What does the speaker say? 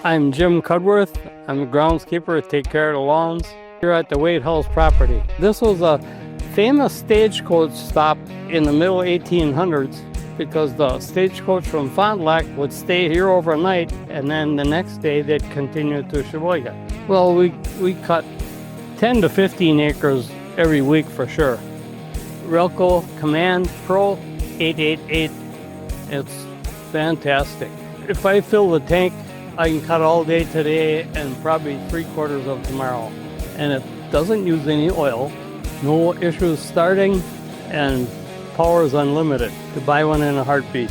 I'm Jim Cudworth. I'm a groundskeeper, take care of the lawns here at the Wade House property. This was a famous stagecoach stop in the middle 1800s because the stagecoach from Fond du Lac would stay here overnight and then the next day they'd continue to Sheboygan. Well, we cut 10 to 15 acres every week for sure. Rehlko Command Pro 888. It's fantastic. If I fill the tank, I can cut all day today and probably 3/4 of tomorrow. And it doesn't use any oil, no issues starting, and power is unlimited. To buy one in a heartbeat.